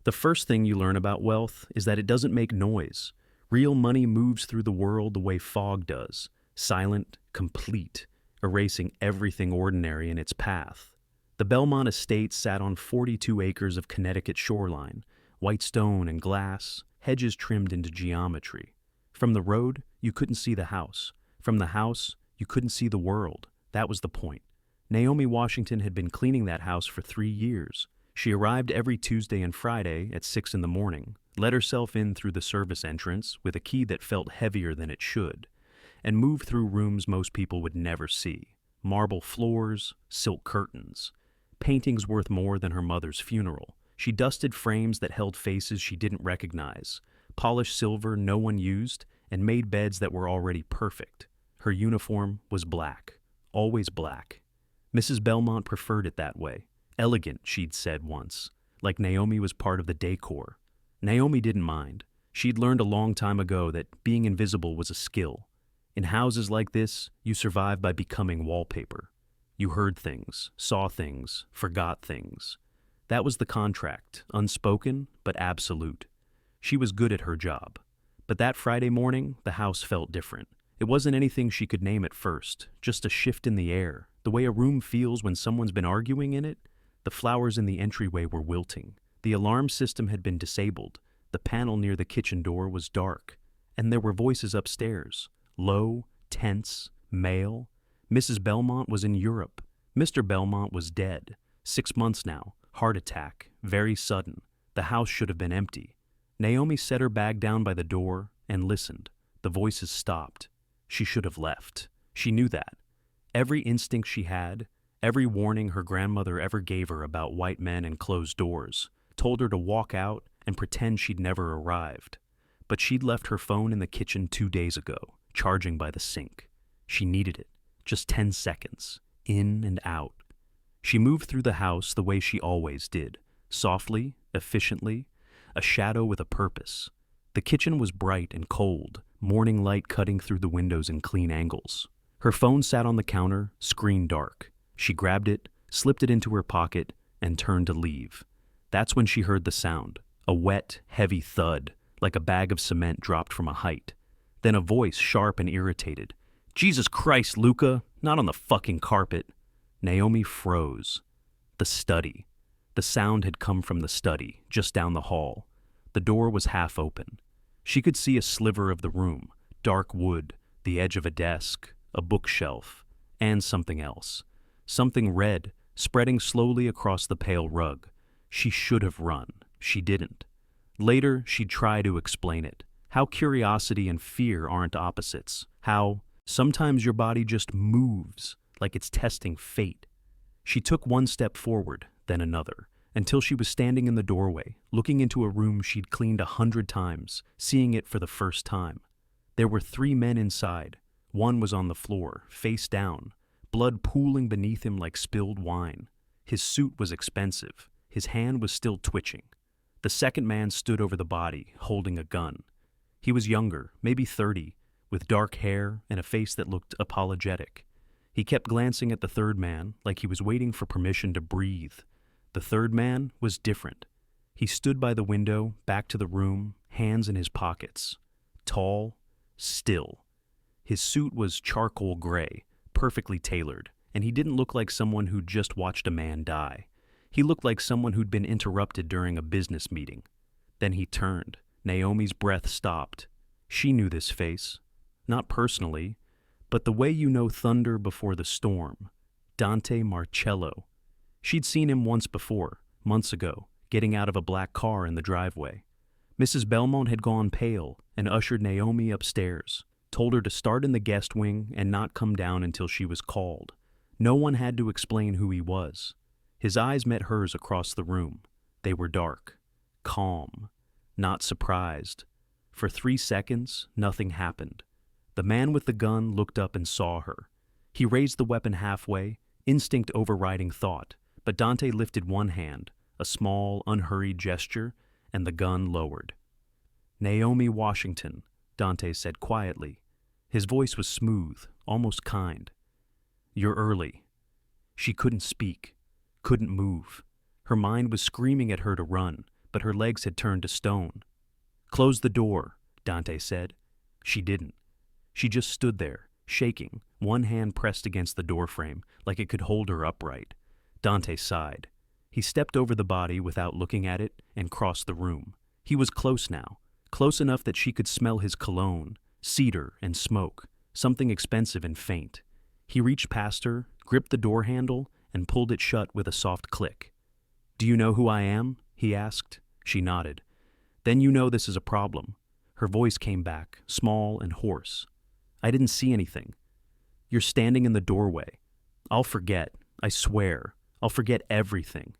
The first thing you learn about wealth is that it doesn't make noise. Real money moves through the world the way fog does, silent, complete, erasing everything ordinary in its path. The Bellmont estate sat on 42 acres of Connecticut shoreline, white stone and glass, hedges trimmed into geometry. From the road, you couldn't see the house. From the house, you couldn't see the world. That was the point. Naomi Washington had been cleaning that house for 3 years. She arrived every Tuesday and Friday at 6 in the morning, let herself in through the service entrance with a key that felt heavier than it should, and moved through rooms most people would never see. Marble floors, silk curtains, paintings worth more than her mother's funeral. She dusted frames that held faces she didn't recognize, polished silver no one used, and made beds that were already perfect. Her uniform was black, always black. Mrs. Bellmont preferred it that way. Elegant, she'd said once, like Naomi was part of the decor. Naomi didn't mind. She'd learned a long time ago that being invisible was a skill. In houses like this, you survive by becoming wallpaper. You heard things, saw things, forgot things. That was the contract, unspoken but absolute. She was good at her job. But that Friday morning, the house felt different. It wasn't anything she could name at first, just a shift in the air, the way a room feels when someone's been arguing in it. The flowers in the entryway were wilting. The alarm system had been disabled. The panel near the kitchen door was dark. And there were voices upstairs, low, tense, male. Mrs. Bellmont was in Europe. Mr. Bellmont was dead. 6 months now. Heart attack. Very sudden. The house should have been empty. Naomi set her bag down by the door and listened. The voices stopped. She should have left. She knew that. Every instinct she had, every warning her grandmother ever gave her about white men and closed doors, told her to walk out and pretend she'd never arrived. But she'd left her phone in the kitchen 2 days ago, charging by the sink. She needed it. Just 10 seconds. In and out. She moved through the house the way she always did. Softly, efficiently, a shadow with a purpose. The kitchen was bright and cold, morning light cutting through the windows in clean angles. Her phone sat on the counter, screen dark. She grabbed it, slipped it into her pocket, and turned to leave. That's when she heard the sound, a wet, heavy thud, like a bag of cement dropped from a height. Then a voice, sharp and irritated. "Jesus Christ, Luca, not on the fucking carpet." Naomi froze. The study. The sound had come from the study, just down the hall. The door was half open. She could see a sliver of the room, dark wood, the edge of a desk, a bookshelf, and something else. Something red, spreading slowly across the pale rug. She should have run. She didn't. Later, she'd try to explain it. How curiosity and fear aren't opposites. How sometimes your body just moves, like it's testing fate. She took one step forward, then another, until she was standing in the doorway, looking into a room she'd cleaned 100 times, seeing it for the first time. There were 3 men inside. One was on the floor, face down, blood pooling beneath him like spilled wine. His suit was expensive. His hand was still twitching. The second man stood over the body, holding a gun. He was younger, maybe 30, with dark hair and a face that looked apologetic. He kept glancing at the third man, like he was waiting for permission to breathe. The third man was different. He stood by the window, back to the room, hands in his pockets. Tall, still. His suit was charcoal gray, perfectly tailored, and he didn't look like someone who'd just watched a man die. He looked like someone who'd been interrupted during a business meeting. Then he turned. Naomi's breath stopped. She knew this face. Not personally, but the way you know thunder before the storm. Dante Marcello. She'd seen him once before, months ago, getting out of a black car in the driveway. Mrs. Bellmont had gone pale and ushered Naomi upstairs, told her to start in the guest wing and not come down until she was called. No one had to explain who he was. His eyes met hers across the room. They were dark, calm, not surprised. For 3 seconds, nothing happened. The man with the gun looked up and saw her. He raised the weapon halfway, instinct overriding thought, but Dante lifted one hand, a small, unhurried gesture, and the gun lowered. "Naomi Washington," Dante said quietly. His voice was smooth, almost kind. "You're early." She couldn't speak, couldn't move. Her mind was screaming at her to run, but her legs had turned to stone. "Close the door," Dante said. She didn't. She just stood there, shaking, one hand pressed against the doorframe like it could hold her upright. Dante sighed. He stepped over the body without looking at it and crossed the room. He was close now, close enough that she could smell his cologne, cedar and smoke, something expensive and faint. He reached past her, gripped the door handle, and pulled it shut with a soft click. "Do you know who I am?" he asked. She nodded. "Then you know this is a problem." Her voice came back, small and hoarse. "I didn't see anything. You're standing in the doorway. I'll forget, I swear. I'll forget everything."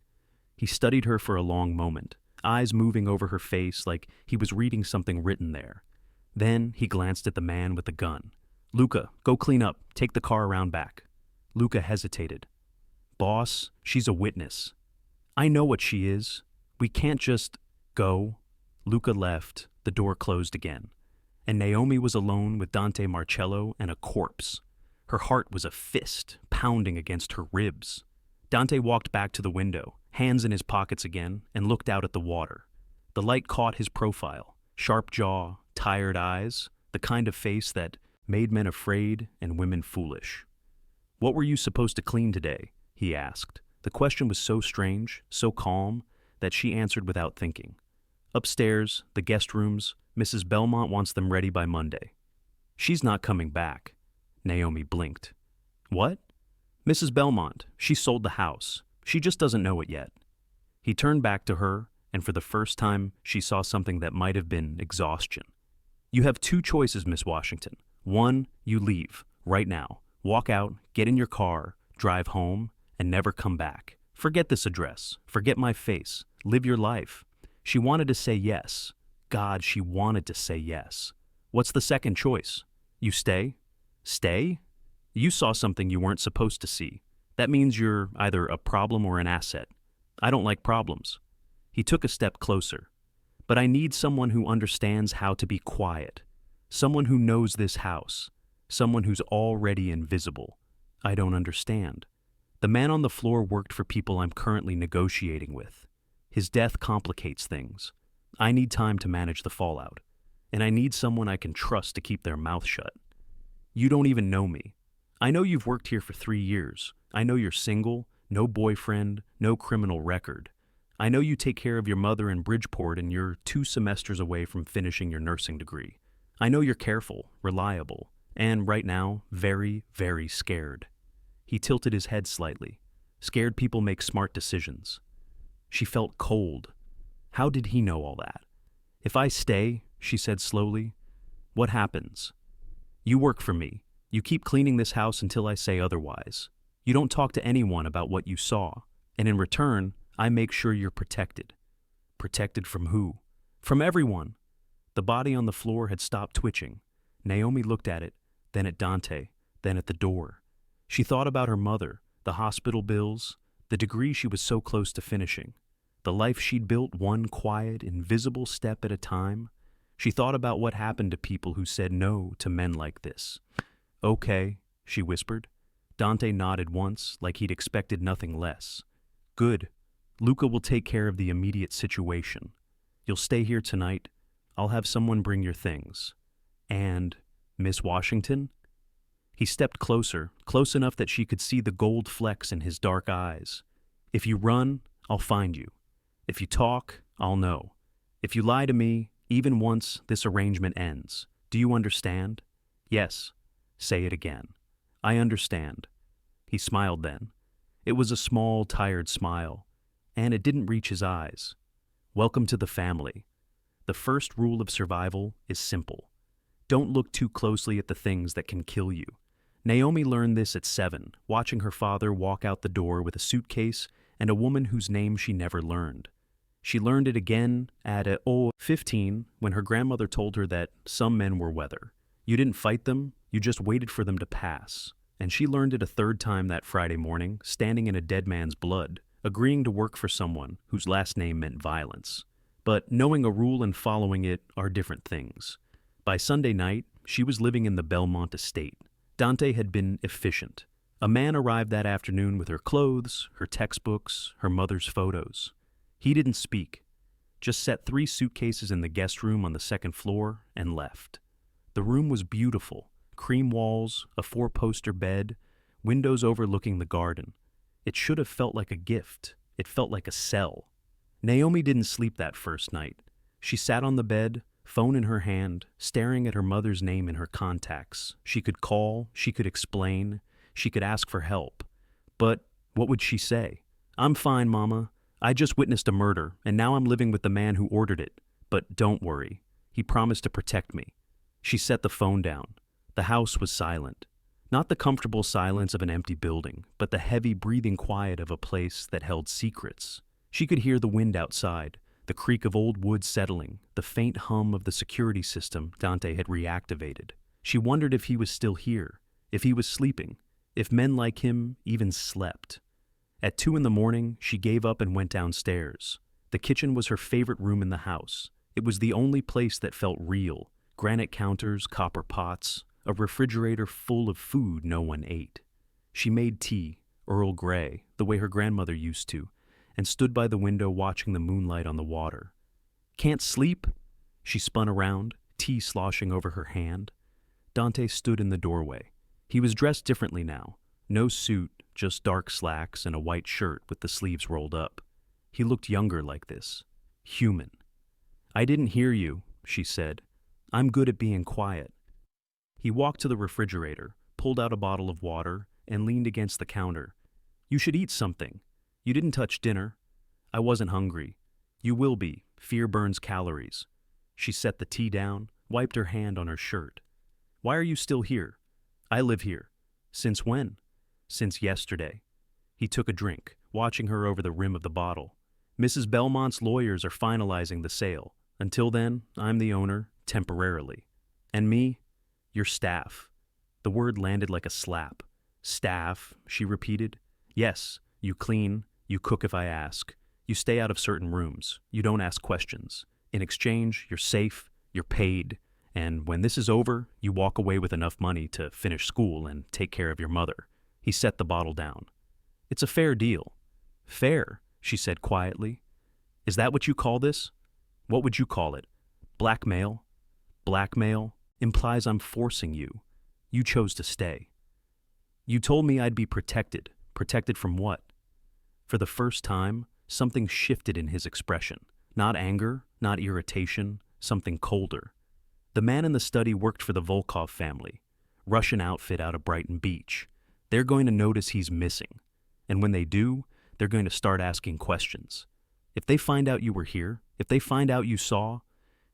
He studied her for a long moment, eyes moving over her face like he was reading something written there. Then he glanced at the man with the gun. "Luca, go clean up. Take the car around back." Luca hesitated. "Boss, she's a witness." "I know what she is. We can't just go." Luca left. The door closed again. And Naomi was alone with Dante Marcello and a corpse. Her heart was a fist pounding against her ribs. Dante walked back to the window, hands in his pockets again, and looked out at the water. The light caught his profile, sharp jaw, tired eyes, the kind of face that made men afraid and women foolish. "What were you supposed to clean today?" he asked. The question was so strange, so calm, that she answered without thinking. "Upstairs, the guest rooms, Mrs. Bellmont wants them ready by Monday." "She's not coming back." Naomi blinked. "What?" "Mrs. Bellmont, she sold the house. She just doesn't know it yet." He turned back to her, and for the first time, she saw something that might have been exhaustion. "You have two choices, Miss Washington. One, you leave, right now. Walk out, get in your car, drive home, and never come back. Forget this address. Forget my face. Live your life." She wanted to say yes. God, she wanted to say yes. "What's the second choice? You stay?" "Stay? You saw something you weren't supposed to see. That means you're either a problem or an asset. I don't like problems." He took a step closer. "But I need someone who understands how to be quiet. Someone who knows this house. Someone who's already invisible. I don't understand. The man on the floor worked for people I'm currently negotiating with. His death complicates things. I need time to manage the fallout. And I need someone I can trust to keep their mouth shut. You don't even know me. I know you've worked here for 3 years. I know you're single, no boyfriend, no criminal record. I know you take care of your mother in Bridgeport and you're 2 semesters away from finishing your nursing degree. I know you're careful, reliable, and right now, very, very scared." He tilted his head slightly. Scared people make smart decisions. She felt cold. How did he know all that? "If I stay," she said slowly, "what happens? You work for me. You keep cleaning this house until I say otherwise. You don't talk to anyone about what you saw. And in return, I make sure you're protected." Protected from who? From everyone. The body on the floor had stopped twitching. Naomi looked at it, then at Dante, then at the door. She thought about her mother, the hospital bills, the degree she was so close to finishing, the life she'd built one quiet, invisible step at a time. She thought about what happened to people who said no to men like this. "Okay," she whispered. Dante nodded once, like he'd expected nothing less. "Good. Luca will take care of the immediate situation. You'll stay here tonight. I'll have someone bring your things. And Miss Washington?" He stepped closer, close enough that she could see the gold flecks in his dark eyes. "If you run, I'll find you. If you talk, I'll know. If you lie to me, even once, this arrangement ends. Do you understand?" "Yes." "Say it again." "I understand." He smiled then. It was a small, tired smile, and it didn't reach his eyes. "Welcome to the family. The first rule of survival is simple. Don't look too closely at the things that can kill you." Naomi learned this at 7, watching her father walk out the door with a suitcase and a woman whose name she never learned. She learned it again at 15 when her grandmother told her that some men were weather. You didn't fight them, you just waited for them to pass. And she learned it a 3rd time that Friday morning, standing in a dead man's blood, agreeing to work for someone whose last name meant violence. But knowing a rule and following it are different things. By Sunday night, she was living in the Bellmont estate. Dante had been efficient. A man arrived that afternoon with her clothes, her textbooks, her mother's photos. He didn't speak. just set 3 suitcases in the guest room on the second floor, and left. The room was beautiful. Cream walls, a 4-poster bed, windows overlooking the garden. It should have felt like a gift. It felt like a cell. Naomi didn't sleep that first night. She sat on the bed, phone in her hand, staring at her mother's name in her contacts. She could call, she could explain, she could ask for help. But what would she say? "I'm fine, Mama. I just witnessed a murder, and now I'm living with the man who ordered it. But don't worry. He promised to protect me." She set the phone down. The house was silent. Not the comfortable silence of an empty building, but the heavy breathing quiet of a place that held secrets. She could hear the wind outside, the creak of old wood settling, the faint hum of the security system Dante had reactivated. She wondered if he was still here, if he was sleeping, if men like him even slept. At 2 a.m, she gave up and went downstairs. The kitchen was her favorite room in the house. It was the only place that felt real. Granite counters, copper pots, a refrigerator full of food no one ate. She made tea, Earl Grey, the way her grandmother used to, and stood by the window watching the moonlight on the water. "Can't sleep?" She spun around, tea sloshing over her hand. Dante stood in the doorway. He was dressed differently now. No suit, just dark slacks and a white shirt with the sleeves rolled up. He looked younger like this. Human. "I didn't hear you," she said. "I'm good at being quiet." He walked to the refrigerator, pulled out a bottle of water, and leaned against the counter. "You should eat something. You didn't touch dinner." "I wasn't hungry." "You will be. Fear burns calories." She set the tea down, wiped her hand on her shirt. "Why are you still here?" "I live here." "Since when?" "Since yesterday." He took a drink, watching her over the rim of the bottle. "Mrs. Bellmont's lawyers are finalizing the sale. Until then, I'm the owner, temporarily." "And me?" "Your staff." The word landed like a slap. "Staff," she repeated. "Yes, you clean, you cook if I ask. You stay out of certain rooms. You don't ask questions. In exchange, you're safe, you're paid, and when this is over, you walk away with enough money to finish school and take care of your mother." He set the bottle down. "It's a fair deal." "Fair," she said quietly. "Is that what you call this?" "What would you call it?" "Blackmail." "Blackmail implies I'm forcing you. You chose to stay." "You told me I'd be protected. Protected from what?" For the first time, something shifted in his expression. Not anger, not irritation, something colder. The man in the study worked for the Volkov family, Russian outfit out of Brighton Beach. They're going to notice he's missing. And when they do, they're going to start asking questions. If they find out you were here, if they find out you saw...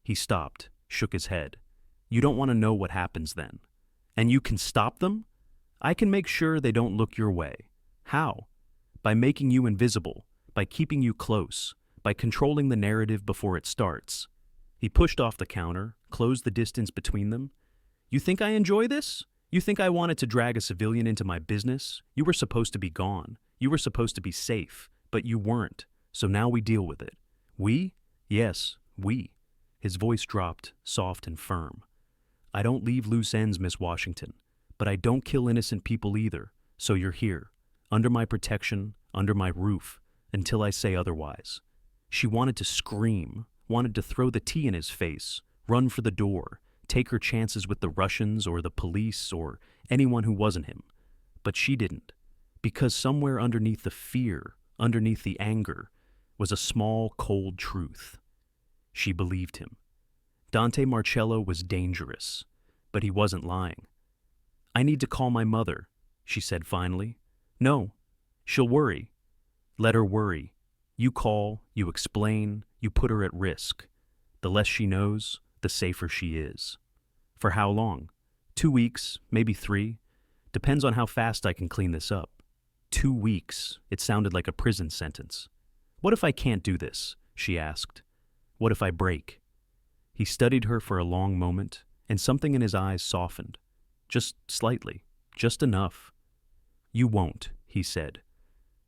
He stopped, shook his head. "You don't want to know what happens then. And you can stop them? I can make sure they don't look your way. How? By making you invisible, by keeping you close, by controlling the narrative before it starts." He pushed off the counter, closed the distance between them. "You think I enjoy this? You think I wanted to drag a civilian into my business? You were supposed to be gone. You were supposed to be safe, but you weren't. So now we deal with it." "We?" "Yes, we." His voice dropped, soft and firm. "I don't leave loose ends, Miss Washington, but I don't kill innocent people either, so you're here, under my protection, under my roof, until I say otherwise." She wanted to scream, wanted to throw the tea in his face, run for the door, take her chances with the Russians or the police or anyone who wasn't him. But she didn't, because somewhere underneath the fear, underneath the anger, was a small, cold truth. She believed him. Dante Marcello was dangerous, but he wasn't lying. "I need to call my mother," she said finally. "No, she'll worry." "Let her worry. You call, you explain, you put her at risk. The less she knows, the safer she is." "For how long?" 2 weeks, maybe 3. Depends on how fast I can clean this up." 2 weeks. It sounded like a prison sentence. "What if I can't do this?" she asked. "What if I break?" He studied her for a long moment, and something in his eyes softened. Just slightly, just enough. "You won't," he said.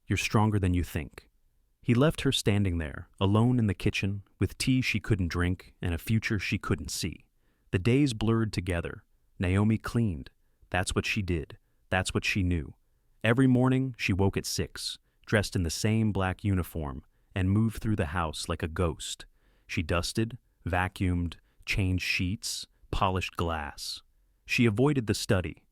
"You're stronger than you think." He left her standing there, alone in the kitchen, with tea she couldn't drink and a future she couldn't see. The days blurred together. Naomi cleaned. That's what she did. That's what she knew. Every morning she woke at 6, dressed in the same black uniform, and moved through the house like a ghost. She dusted, vacuumed, changed sheets, polished glass. She avoided the study.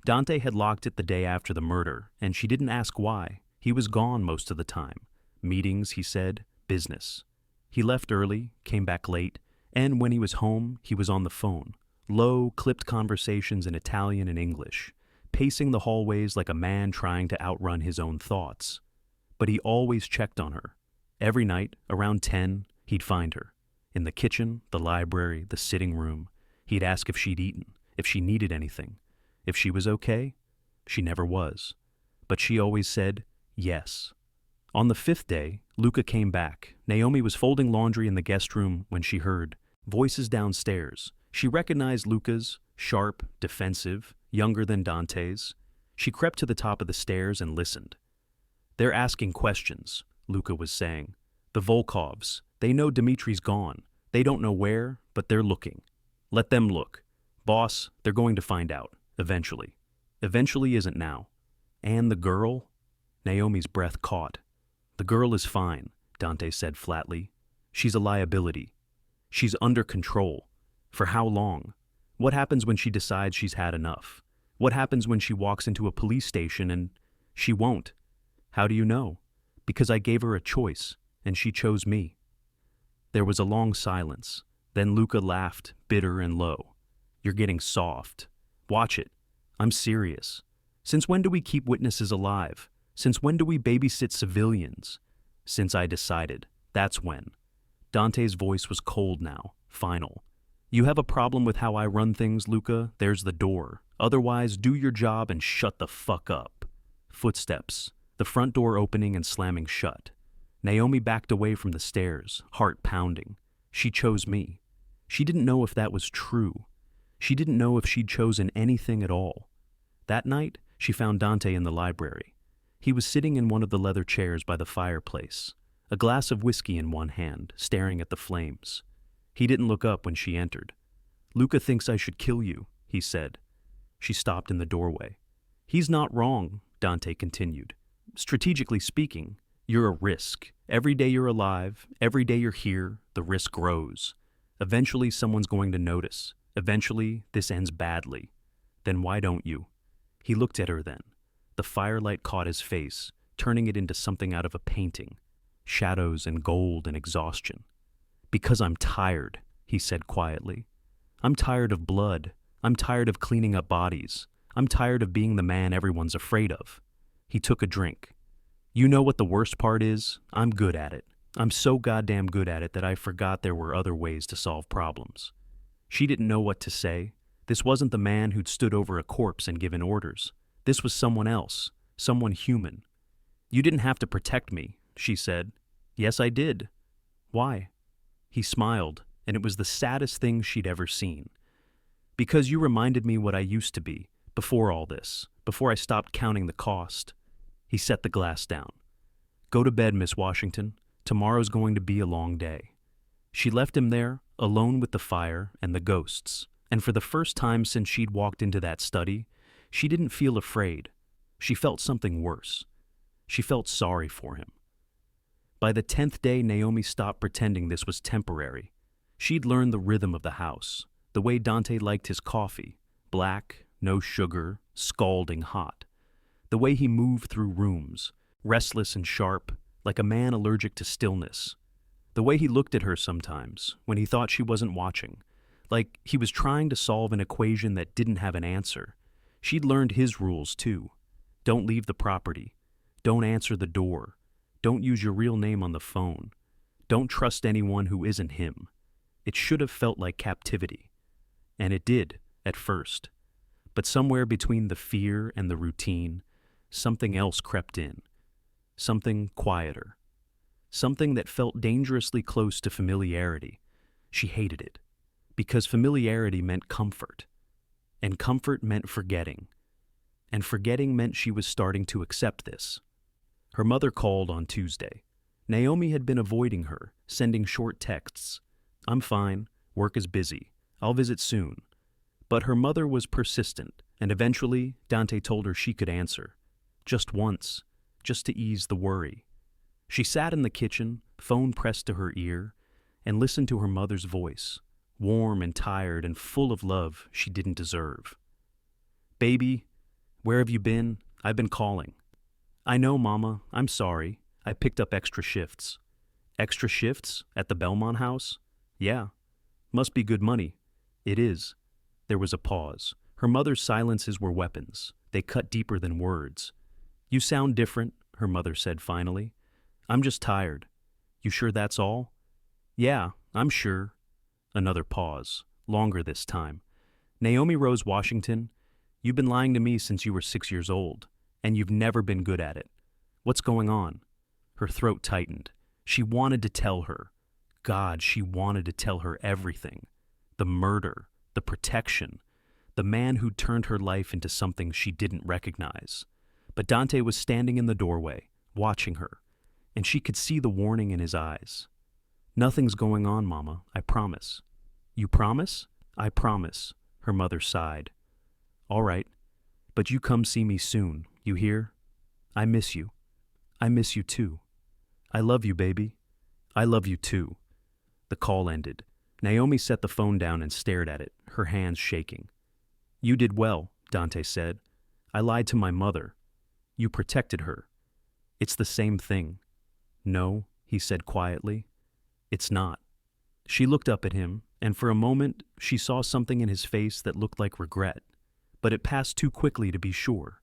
Dante had locked it the day after the murder, and she didn't ask why. He was gone most of the time. Meetings, he said, business. He left early, came back late, and when he was home, he was on the phone. Low, clipped conversations in Italian and English, pacing the hallways like a man trying to outrun his own thoughts. But he always checked on her. Every night, around 10, he'd find her. In the kitchen, the library, the sitting room. He'd ask if she'd eaten, if she needed anything, if she was okay. She never was. But she always said, yes. On the 5th day, Luca came back. Naomi was folding laundry in the guest room when she heard voices downstairs. She recognized Luca's, sharp, defensive, younger than Dante's. She crept to the top of the stairs and listened. They're asking questions, Luca was saying. The Volkovs, they know Dimitri's gone. They don't know where, but they're looking. Let them look. Boss, they're going to find out, eventually. Eventually isn't now. And the girl? Naomi's breath caught. The girl is fine, Dante said flatly. She's a liability. She's under control. For how long? What happens when she decides she's had enough? What happens when she walks into a police station and she won't? How do you know? Because I gave her a choice, and she chose me. There was a long silence. Then Luca laughed, bitter and low. You're getting soft. Watch it. I'm serious. Since when do we keep witnesses alive? Since when do we babysit civilians? Since I decided. That's when. Dante's voice was cold now, final. You have a problem with how I run things, Luca? There's the door. Otherwise, do your job and shut the fuck up. Footsteps. The front door opening and slamming shut. Naomi backed away from the stairs, heart pounding. She chose me. She didn't know if that was true. She didn't know if she'd chosen anything at all. That night, she found Dante in the library. He was sitting in one of the leather chairs by the fireplace, a glass of whiskey in one hand, staring at the flames. He didn't look up when she entered. Luca thinks I should kill you, he said. She stopped in the doorway. He's not wrong, Dante continued. Strategically speaking, you're a risk. Every day you're alive, every day you're here, the risk grows. Eventually someone's going to notice. Eventually this ends badly. Then why don't you? He looked at her then. The firelight caught his face, turning it into something out of a painting. Shadows and gold and exhaustion. Because I'm tired, he said quietly. I'm tired of blood. I'm tired of cleaning up bodies. I'm tired of being the man everyone's afraid of. He took a drink. You know what the worst part is? I'm good at it. I'm so goddamn good at it that I forgot there were other ways to solve problems. She didn't know what to say. This wasn't the man who'd stood over a corpse and given orders. This was someone else, someone human. You didn't have to protect me, she said. Yes, I did. Why? He smiled, and it was the saddest thing she'd ever seen. Because you reminded me what I used to be, before all this, before I stopped counting the cost. He set the glass down. Go to bed, Miss Washington. Tomorrow's going to be a long day. She left him there, alone with the fire and the ghosts, and for the first time since she'd walked into that study, she didn't feel afraid. She felt something worse. She felt sorry for him. By the 10th day, Naomi stopped pretending this was temporary. She'd learned the rhythm of the house, the way Dante liked his coffee, black, no sugar, scalding hot. The way he moved through rooms, restless and sharp, like a man allergic to stillness. The way he looked at her sometimes, when he thought she wasn't watching, like he was trying to solve an equation that didn't have an answer. She'd learned his rules, too. Don't leave the property. Don't answer the door. Don't use your real name on the phone. Don't trust anyone who isn't him. It should have felt like captivity. And it did, at first. But somewhere between the fear and the routine, something else crept in. Something quieter. Something that felt dangerously close to familiarity. She hated it. Because familiarity meant comfort. And comfort meant forgetting. And forgetting meant she was starting to accept this. Her mother called on Tuesday. Naomi had been avoiding her, sending short texts. I'm fine. Work is busy. I'll visit soon. But her mother was persistent, and eventually Dante told her she could answer. Just once, just to ease the worry. She sat in the kitchen, phone pressed to her ear. and listened to her mother's voice, warm and tired and full of love she didn't deserve. "Baby, where have you been? I've been calling." "I know, Mama. I'm sorry. I picked up extra shifts." "Extra shifts? At the Bellmont house?" "Yeah. Must be good money." "It is." There was a pause. Her mother's silences were weapons. They cut deeper than words. "You sound different," her mother said finally. "I'm just tired." "You sure that's all?" "Yeah, I'm sure." Another pause, longer this time. "Naomi Rose Washington, you've been lying to me since you were 6 years old, and you've never been good at it. What's going on?" Her throat tightened. She wanted to tell her. God, she wanted to tell her everything. The murder, the protection, the man who'd turned her life into something she didn't recognize. But Dante was standing in the doorway, watching her, and she could see the warning in his eyes. "Nothing's going on, Mama, I promise." "You promise?" "I promise," her mother sighed. "All right, but you come see me soon, you hear? I miss you. I miss you too. I love you, baby. I love you too." The call ended. Naomi set the phone down and stared at it, her hands shaking. "You did well," Dante said. "I lied to my mother. You protected her. It's the same thing." "No," he said quietly. "It's not." She looked up at him, and for a moment she saw something in his face that looked like regret. But it passed too quickly to be sure.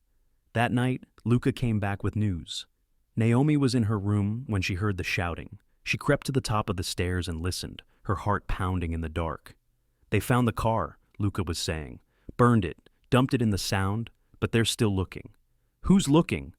That night, Luca came back with news. Naomi was in her room when she heard the shouting. She crept to the top of the stairs and listened, her heart pounding in the dark. "They found the car," Luca was saying. "Burned it, dumped it in the Sound, but they're still looking." "Who's looking?"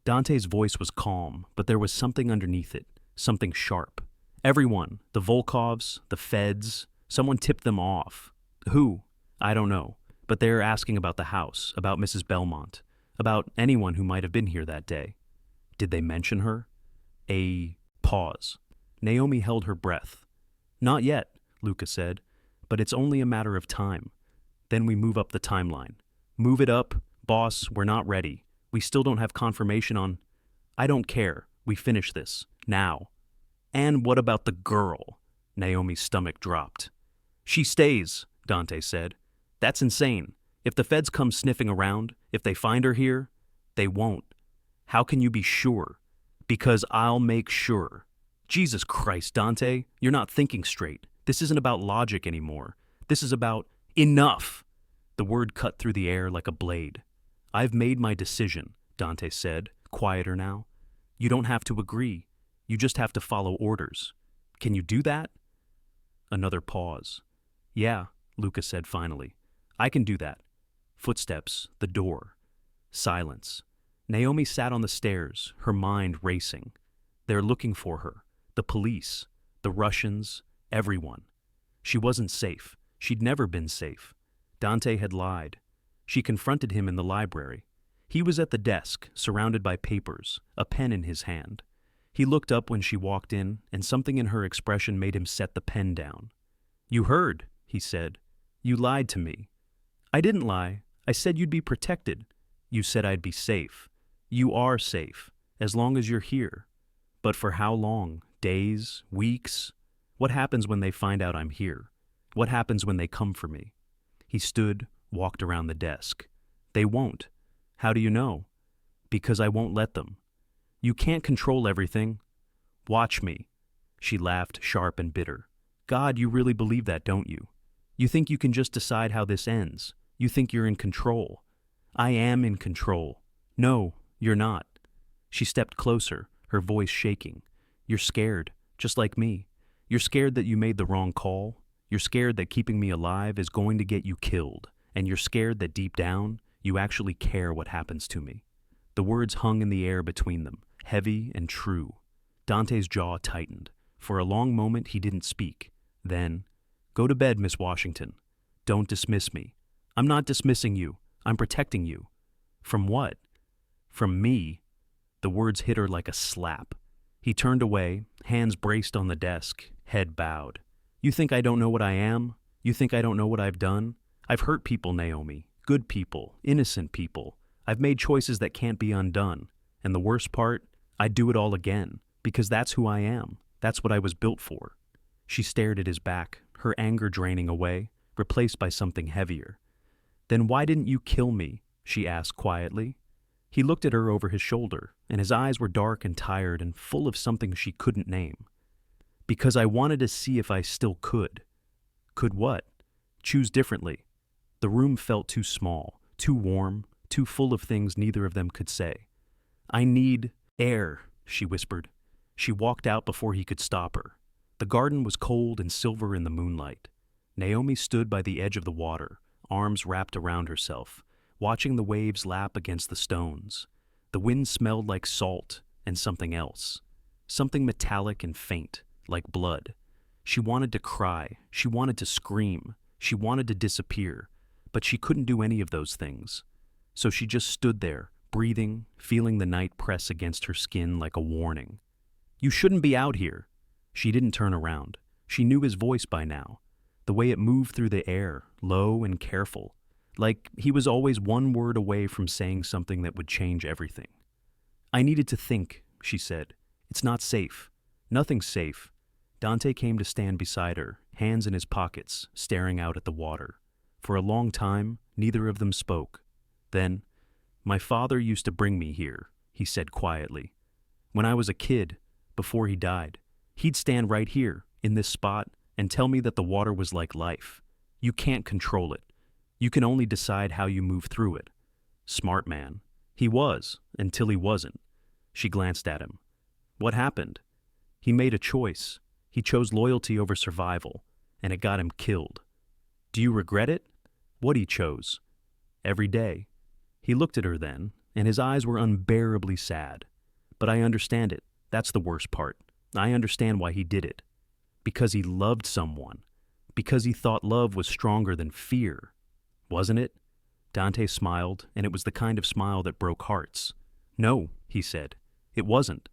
Dante's voice was calm, but there was something underneath it, something sharp. "Everyone, the Volkovs, the feds, someone tipped them off." "Who?" "I don't know, but they're asking about the house, about Mrs. Bellmont, about anyone who might have been here that day." "Did they mention her?" A pause. Naomi held her breath. "Not yet," Luca said, "but it's only a matter of time. Then we move up the timeline. Move it up, boss, we're not ready. We still don't have confirmation on—" "I don't care. We finish this. Now." "And what about the girl?" Naomi's stomach dropped. "She stays," Dante said. "That's insane. If the feds come sniffing around, if they find her here, they won't." "How can you be sure?" "Because I'll make sure." Jesus Christ, Dante, you're not thinking straight. This isn't about logic anymore. This is about— Enough! The word cut through the air like a blade. "I've made my decision," Dante said, quieter now. "You don't have to agree. You just have to follow orders. Can you do that?" Another pause. "Yeah," Luca said finally. "I can do that." Footsteps, the door. Silence. Naomi sat on the stairs, her mind racing. They're looking for her. The police, the Russians, everyone. She wasn't safe. She'd never been safe. Dante had lied. She confronted him in the library. He was at the desk, surrounded by papers, a pen in his hand. He looked up when she walked in, and something in her expression made him set the pen down. "You heard," he said. "You lied to me." "I didn't lie. I said you'd be protected." "You said I'd be safe." "You are safe, as long as you're here." "But for how long? Days? Weeks? What happens when they find out I'm here? What happens when they come for me?" He stood, walked around the desk. "They won't." "How do you know?" "Because I won't let them." "You can't control everything." "Watch me." She laughed, sharp and bitter. "God, you really believe that, don't you? You think you can just decide how this ends. You think you're in control." "I am in control." "No, you're not." She stepped closer, her voice shaking. "You're scared, just like me. You're scared that you made the wrong call. You're scared that keeping me alive is going to get you killed. And you're scared that deep down, you actually care what happens to me." The words hung in the air between them, heavy and true. Dante's jaw tightened. For a long moment he didn't speak. Then, "Go to bed, Miss Washington. Don't dismiss me." "I'm not dismissing you. I'm protecting you." "From what?" "From me." The words hit her like a slap. He turned away, hands braced on the desk, head bowed. "You think I don't know what I am? You think I don't know what I've done? I've hurt people, Naomi. Good people, innocent people. I've made choices that can't be undone. And the worst part, I'd do it all again, because that's who I am. That's what I was built for." She stared at his back, her anger draining away, replaced by something heavier. "Then why didn't you kill me?" she asked quietly. He looked at her over his shoulder, and his eyes were dark and tired and full of something she couldn't name. "Because I wanted to see if I still could." Could what? Choose differently. The room felt too small, too warm, too full of things neither of them could say. "I need air," she whispered. She walked out before he could stop her. The garden was cold and silver in the moonlight. Naomi stood by the edge of the water, arms wrapped around herself, watching the waves lap against the stones. The wind smelled like salt and something else, something metallic and faint, like blood. She wanted to cry, she wanted to scream, she wanted to disappear, but she couldn't do any of those things. So she just stood there, breathing, feeling the night press against her skin like a warning. "You shouldn't be out here." She didn't turn around. She knew his voice by now, the way it moved through the air, low and careful, like he was always one word away from saying something that would change everything. "I needed to think," she said. "It's not safe. Nothing's safe." Dante came to stand beside her, hands in his pockets, staring out at the water. For a long time, neither of them spoke. Then, "My father used to bring me here," he said quietly. "When I was a kid, before he died, he'd stand right here, in this spot, and tell me that the water was like life. You can't control it. You can only decide how you move through it." Smart man. He was, until he wasn't. She glanced at him. "What happened?" "He made a choice. He chose loyalty over survival, and it got him killed." "Do you regret it?" "What he chose?" "Every day." He looked at her then, and his eyes were unbearably sad. "But I understand it. That's the worst part. I understand why he did it. Because he loved someone. Because he thought love was stronger than fear. Wasn't it?" Dante smiled, and it was the kind of smile that broke hearts. "No," he said. "It wasn't."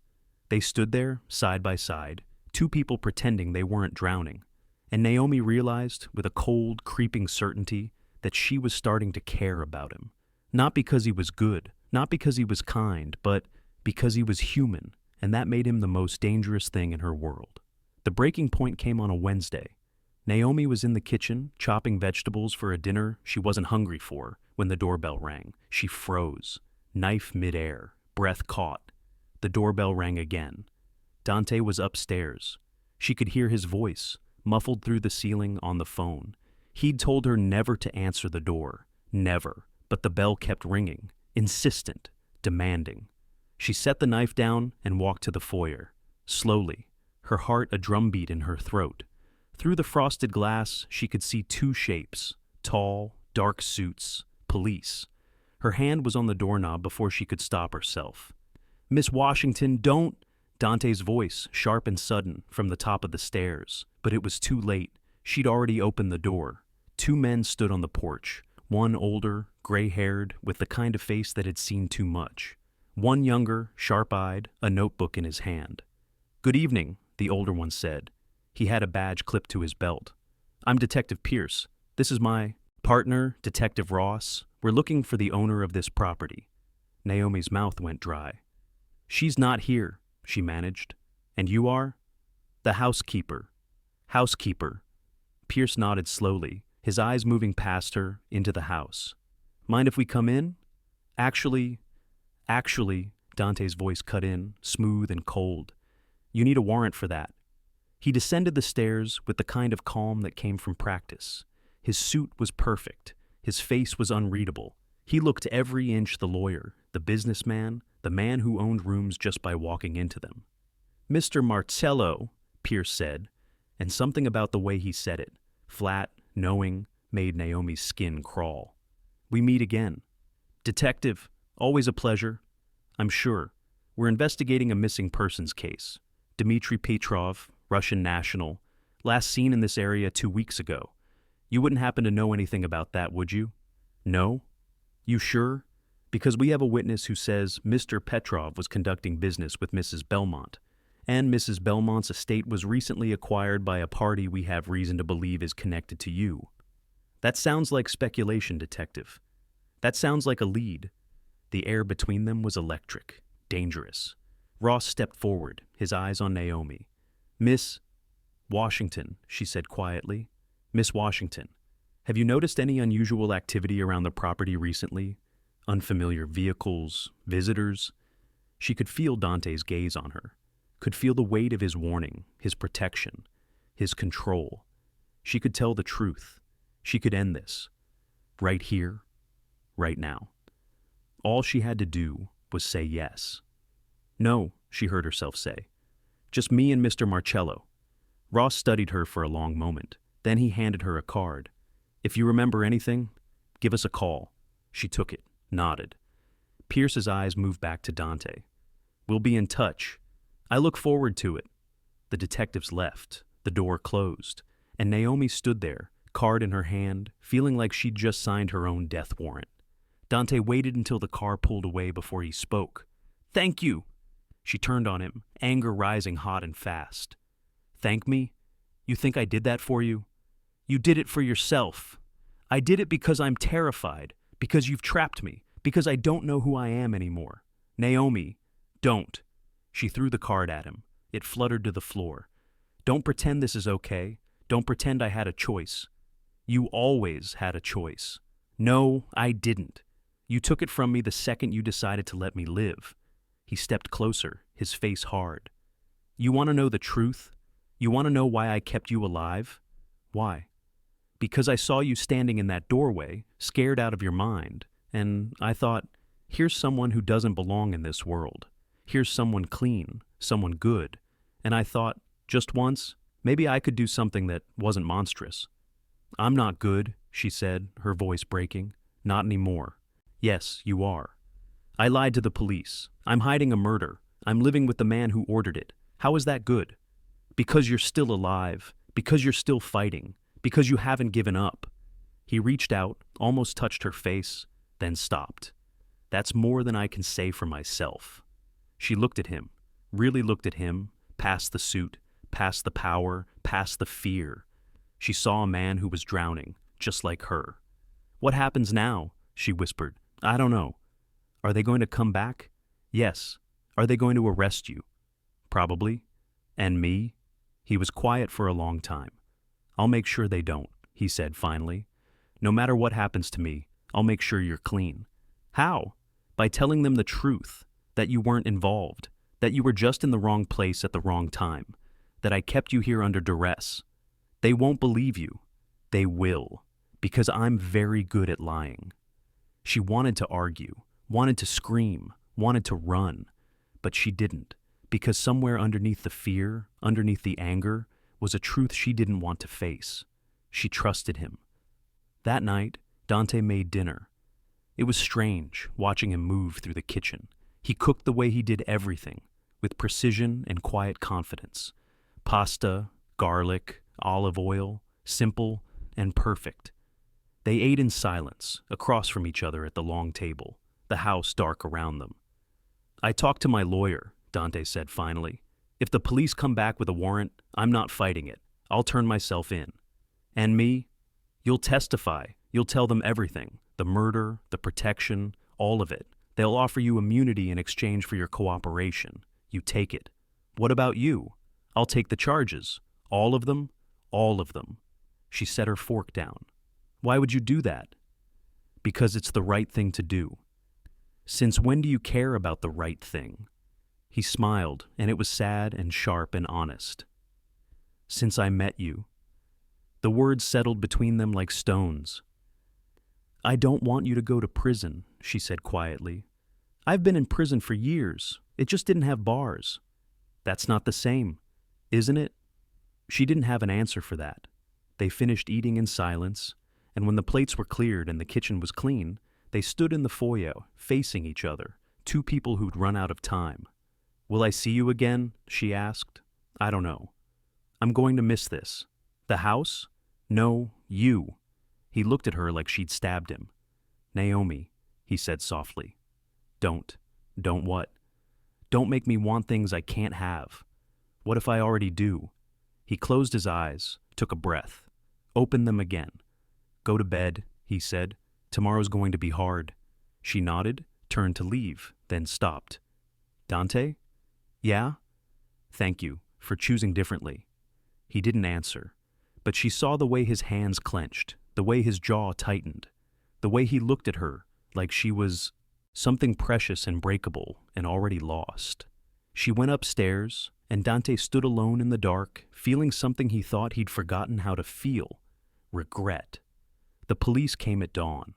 They stood there, side by side, two people pretending they weren't drowning. And Naomi realized, with a cold, creeping certainty, that she was starting to care about him. Not because he was good, not because he was kind, but because he was human, and that made him the most dangerous thing in her world. The breaking point came on a Wednesday. Naomi was in the kitchen, chopping vegetables for a dinner she wasn't hungry for, when the doorbell rang. She froze, knife midair, breath caught. The doorbell rang again. Dante was upstairs. She could hear his voice, muffled through the ceiling on the phone. He'd told her never to answer the door. Never. But the bell kept ringing, insistent, demanding. She set the knife down and walked to the foyer. Slowly, her heart a drumbeat in her throat. Through the frosted glass, she could see two shapes, tall, dark suits, police. Her hand was on the doorknob before she could stop herself. "Miss Washington, don't—" Dante's voice, sharp and sudden, from the top of the stairs. But it was too late. She'd already opened the door. Two men stood on the porch, one older, gray-haired, with the kind of face that had seen too much. One younger, sharp-eyed, a notebook in his hand. "Good evening," the older one said. He had a badge clipped to his belt. "I'm Detective Pierce. This is my partner, Detective Ross. We're looking for the owner of this property." Naomi's mouth went dry. "She's not here," she managed. "And you are?" "The housekeeper." "Housekeeper." Pierce nodded slowly, his eyes moving past her, into the house. "Mind if we come in?" Actually, Dante's voice cut in, smooth and cold. "You need a warrant for that." He descended the stairs with the kind of calm that came from practice. His suit was perfect. His face was unreadable. He looked every inch the lawyer, the businessman, the man who owned rooms just by walking into them. "Mr. Marcello," Pierce said, and something about the way he said it, flat, knowing, made Naomi's skin crawl. "We meet again." "Detective, always a pleasure." "I'm sure. We're investigating a missing persons case. Dmitry Petrov, Russian national, last seen in this area 2 weeks ago. You wouldn't happen to know anything about that, would you?" "No?" "You sure? Because we have a witness who says Mr. Petrov was conducting business with Mrs. Bellmont, and Mrs. Bellmont's estate was recently acquired by a party we have reason to believe is connected to you." "That sounds like speculation, Detective. That sounds like a lead." The air between them was electric, dangerous. Ross stepped forward, his eyes on Naomi. "Miss..." Washington, she said quietly. Miss Washington, have you noticed any unusual activity around the property recently? Unfamiliar vehicles, visitors? She could feel Dante's gaze on her, could feel the weight of his warning, his protection, his control. She could tell the truth. She could end this. Right here, right now. All she had to do was say yes. No, she heard herself say. Just me and Mr. Marcello. Ross studied her for a long moment. Then he handed her a card. If you remember anything, give us a call. She took it, nodded. Pierce's eyes moved back to Dante. We'll be in touch. I look forward to it. The detectives left. The door closed. And Naomi stood there, card in her hand, feeling like she'd just signed her own death warrant. Dante waited until the car pulled away before he spoke. Thank you. She turned on him, anger rising hot and fast. Thank me? You think I did that for you? You did it for yourself. I did it because I'm terrified, because you've trapped me, because I don't know who I am anymore. Naomi, don't. She threw the card at him. It fluttered to the floor. Don't pretend this is okay. Don't pretend I had a choice. You always had a choice. No, I didn't. You took it from me the second you decided to let me live. He stepped closer, his face hard. You want to know the truth? You want to know why I kept you alive? Why? Because I saw you standing in that doorway, scared out of your mind, and I thought, here's someone who doesn't belong in this world. Here's someone clean, someone good. And I thought, just once, maybe I could do something that wasn't monstrous. I'm not good, she said, her voice breaking. Not anymore. Yes, you are. I lied to the police. I'm hiding a murder. I'm living with the man who ordered it. How is that good? Because you're still alive. Because you're still fighting. Because you haven't given up. He reached out, almost touched her face, then stopped. That's more than I can say for myself. She looked at him, really looked at him, past the suit, past the power, past the fear. She saw a man who was drowning, just like her. What happens now? She whispered. I don't know. Are they going to come back? Yes. Are they going to arrest you? Probably. And me? He was quiet for a long time. I'll make sure they don't, he said finally. No matter what happens to me, I'll make sure you're clean. How? By telling them the truth, that you weren't involved, that you were just in the wrong place at the wrong time, that I kept you here under duress. They won't believe you. They will, because I'm very good at lying. She wanted to argue, wanted to scream, wanted to run, but she didn't, because somewhere underneath the fear, underneath the anger, was a truth she didn't want to face. She trusted him. That night, Dante made dinner. It was strange watching him move through the kitchen. He cooked the way he did everything, with precision and quiet confidence. Pasta, garlic, olive oil, simple and perfect. They ate in silence, across from each other at the long table, the house dark around them. I talked to my lawyer, Dante said finally. If the police come back with a warrant, I'm not fighting it. I'll turn myself in. And me? You'll testify. You'll tell them everything. The murder, the protection, all of it. They'll offer you immunity in exchange for your cooperation. You take it. What about you? I'll take the charges. All of them? All of them. She set her fork down. Why would you do that? Because it's the right thing to do. Since when do you care about the right thing? He smiled, and it was sad and sharp and honest. Since I met you. The words settled between them like stones. I don't want you to go to prison, she said quietly. I've been in prison for years. It just didn't have bars. That's not the same, isn't it? She didn't have an answer for that. They finished eating in silence, and when the plates were cleared and the kitchen was clean, they stood in the foyer, facing each other, two people who'd run out of time. Will I see you again? She asked. I don't know. I'm going to miss this. The house? No, you. He looked at her like she'd stabbed him. Naomi, he said softly. Don't what? Don't make me want things I can't have. What if I already do? He closed his eyes, took a breath, opened them again. Go to bed, he said. Tomorrow's going to be hard. She nodded, turned to leave, then stopped. Dante? Yeah? Thank you for choosing differently. He didn't answer, but she saw the way his hands clenched, the way his jaw tightened, the way he looked at her like she was something precious and breakable and already lost. She went upstairs, and Dante stood alone in the dark, feeling something he thought he'd forgotten how to feel: regret. The police came at dawn.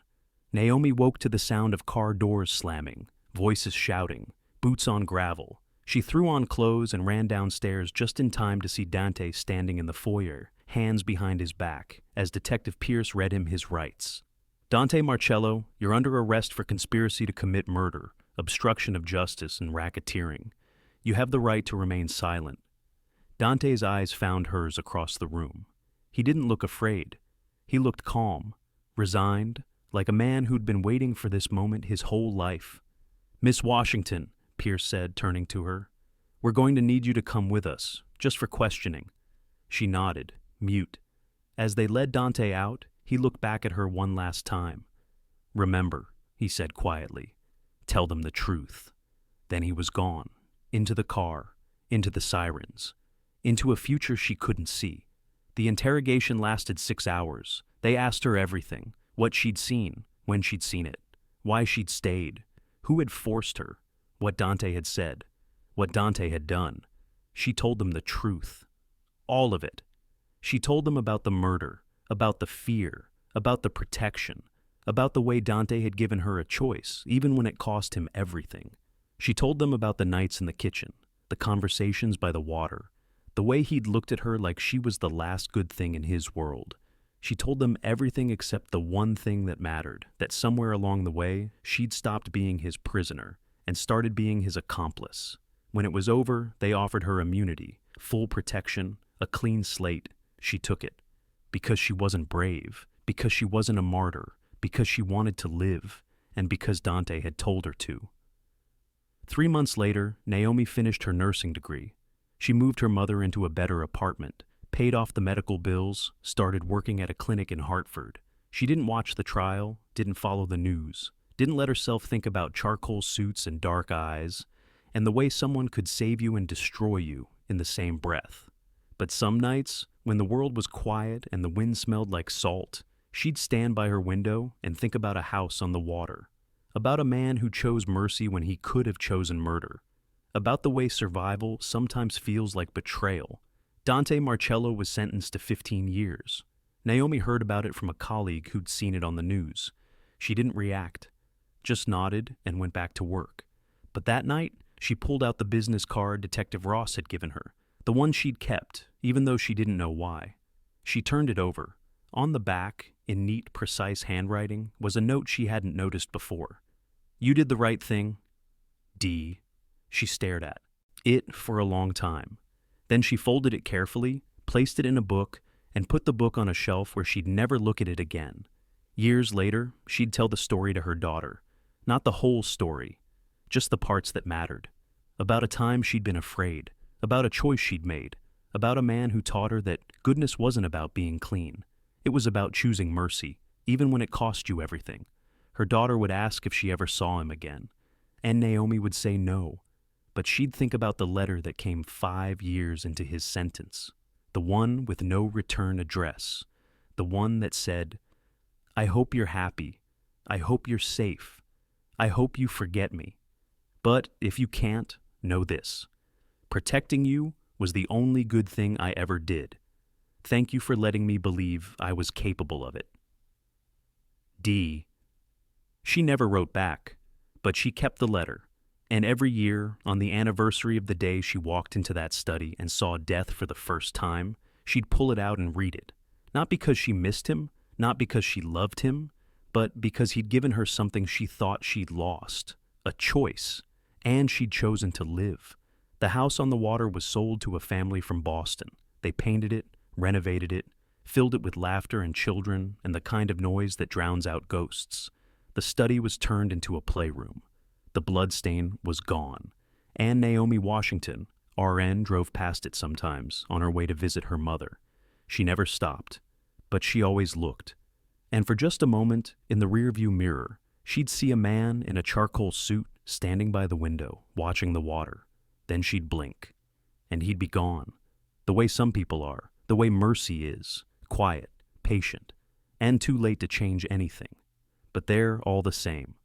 Naomi woke to the sound of car doors slamming, voices shouting, boots on gravel. She threw on clothes and ran downstairs just in time to see Dante standing in the foyer, hands behind his back, as Detective Pierce read him his rights. Dante Marcello, you're under arrest for conspiracy to commit murder, obstruction of justice, and racketeering. You have the right to remain silent. Dante's eyes found hers across the room. He didn't look afraid. He looked calm, resigned, like a man who'd been waiting for this moment his whole life. Miss Washington, Pierce said, turning to her, we're going to need you to come with us, just for questioning. She nodded, mute. As they led Dante out, he looked back at her one last time. Remember, he said quietly, tell them the truth. Then he was gone, into the car, into the sirens, into a future she couldn't see. The interrogation lasted 6 hours. They asked her everything: what she'd seen, when she'd seen it, why she'd stayed, who had forced her, what Dante had said, what Dante had done. She told them the truth. All of it. She told them about the murder, about the fear, about the protection, about the way Dante had given her a choice, even when it cost him everything. She told them about the nights in the kitchen, the conversations by the water, the way he'd looked at her like she was the last good thing in his world. She told them everything except the one thing that mattered, that somewhere along the way, she'd stopped being his prisoner and started being his accomplice. When it was over, they offered her immunity, full protection, a clean slate. She took it. Because she wasn't brave, because she wasn't a martyr, because she wanted to live, and because Dante had told her to. 3 months later, Naomi finished her nursing degree. She moved her mother into a better apartment, paid off the medical bills, started working at a clinic in Hartford. She didn't watch the trial, didn't follow the news, didn't let herself think about charcoal suits and dark eyes, and the way someone could save you and destroy you in the same breath. But some nights, when the world was quiet and the wind smelled like salt, she'd stand by her window and think about a house on the water, about a man who chose mercy when he could have chosen murder, about the way survival sometimes feels like betrayal. Dante Marcello was sentenced to 15 years. Naomi heard about it from a colleague who'd seen it on the news. She didn't react, just nodded and went back to work. But that night, she pulled out the business card Detective Ross had given her, the one she'd kept, even though she didn't know why. She turned it over. On the back, in neat, precise handwriting, was a note she hadn't noticed before. You did the right thing, D. She stared at it for a long time. Then she folded it carefully, placed it in a book, and put the book on a shelf where she'd never look at it again. Years later, she'd tell the story to her daughter. Not the whole story, just the parts that mattered. About a time she'd been afraid, about a choice she'd made, about a man who taught her that goodness wasn't about being clean. It was about choosing mercy, even when it cost you everything. Her daughter would ask if she ever saw him again, and Naomi would say no. But she'd think about the letter that came 5 years into his sentence, the one with no return address, the one that said, I hope you're happy. I hope you're safe. I hope you forget me. But if you can't, know this. Protecting you was the only good thing I ever did. Thank you for letting me believe I was capable of it. D. She never wrote back, but she kept the letter. And every year, on the anniversary of the day she walked into that study and saw death for the first time, she'd pull it out and read it. Not because she missed him, not because she loved him, but because he'd given her something she thought she'd lost, a choice, and she'd chosen to live. The house on the water was sold to a family from Boston. They painted it, renovated it, filled it with laughter and children and the kind of noise that drowns out ghosts. The study was turned into a playroom. The bloodstain was gone, and Naomi Washington, RN, drove past it sometimes on her way to visit her mother. She never stopped, but she always looked. And for just a moment, in the rearview mirror, she'd see a man in a charcoal suit standing by the window, watching the water. Then she'd blink, and he'd be gone, the way some people are, the way mercy is, quiet, patient, and too late to change anything. But they're all the same.